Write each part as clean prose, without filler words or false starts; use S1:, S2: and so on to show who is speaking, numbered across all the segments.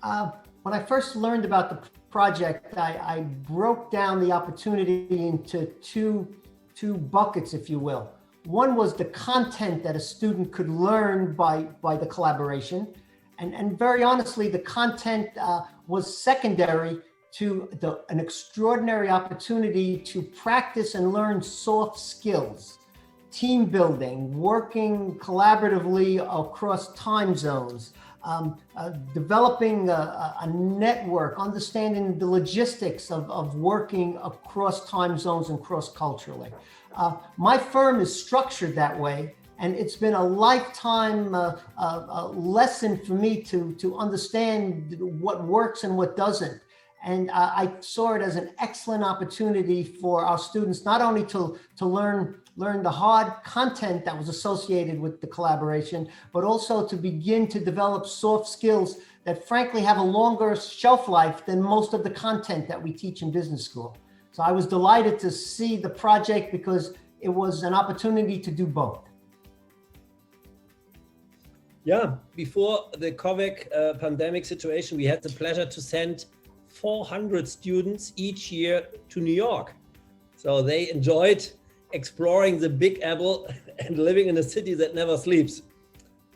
S1: Yep. When I first learned about the project, I broke down the opportunity into two buckets, if you will. One was the content that a student could learn by the collaboration. And very honestly, the content was secondary to an extraordinary opportunity to practice and learn soft skills, team building, working collaboratively across time zones, developing a network, understanding the logistics of working across time zones and cross-culturally. My firm is structured that way, and it's been a lifetime lesson for me to understand what works and what doesn't. And I saw it as an excellent opportunity for our students, not only to learn the hard content that was associated with the collaboration, but also to begin to develop soft skills that frankly have a longer shelf life than most of the content that we teach in business school. So I was delighted to see the project because it was an opportunity to do both.
S2: Yeah, before the COVID pandemic situation, we had the pleasure to send 400 students each year to New York. So they enjoyed exploring the Big Apple and living in a city that never sleeps.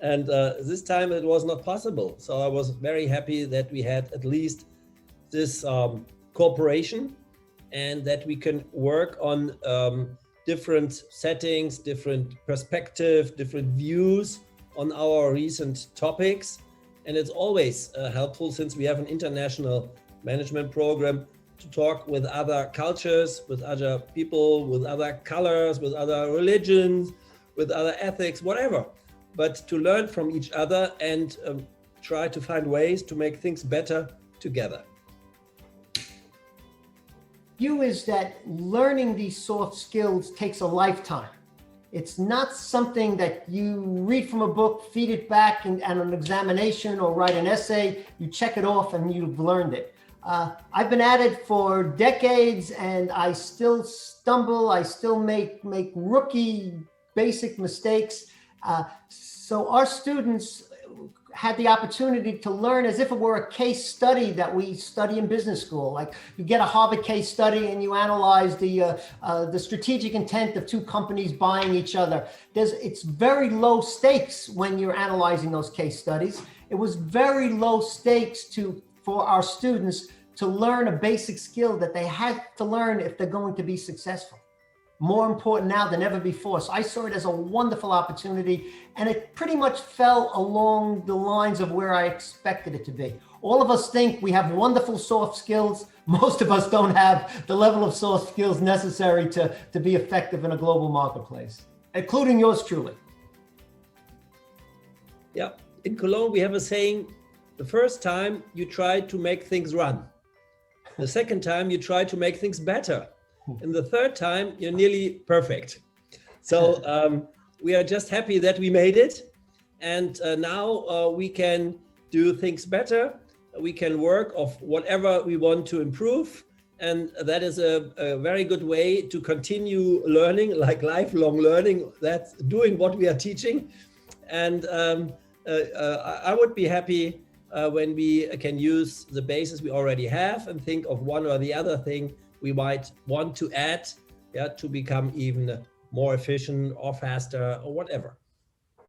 S2: And this time it was not possible. So I was very happy that we had at least this cooperation and that we can work on different settings, different perspectives, different views on our recent topics. And it's always helpful, since we have an international management program, to talk with other cultures, with other people, with other colors, with other religions, with other ethics, whatever. But to learn from each other and try to find ways to make things better together.
S1: View is that learning these soft skills takes a lifetime. It's not something that you read from a book, feed it back and an examination or write an essay, you check it off and you've learned it. I've been at it for decades and I still stumble, I still make rookie basic mistakes. So our students had the opportunity to learn as if it were a case study that we study in business school. Like you get a Harvard case study and you analyze the strategic intent of two companies buying each other. It's very low stakes when you're analyzing those case studies. It was very low stakes for our students to learn a basic skill that they had to learn if they're going to be successful. More important now than ever before. So I saw it as a wonderful opportunity, and it pretty much fell along the lines of where I expected it to be. All of us think we have wonderful soft skills. Most of us don't have the level of soft skills necessary to be effective in a global marketplace, including yours truly.
S2: Yeah, in Cologne we have a saying, the first time you try to make things run. The second time you try to make things better. And the third time you're nearly perfect. So we are just happy that we made it. And now we can do things better. We can work of whatever we want to improve. And that is a very good way to continue learning, like lifelong learning. That's doing what we are teaching. And I would be happy when we can use the basis we already have and think of one or the other thing we might want to add, to become even more efficient or faster or whatever.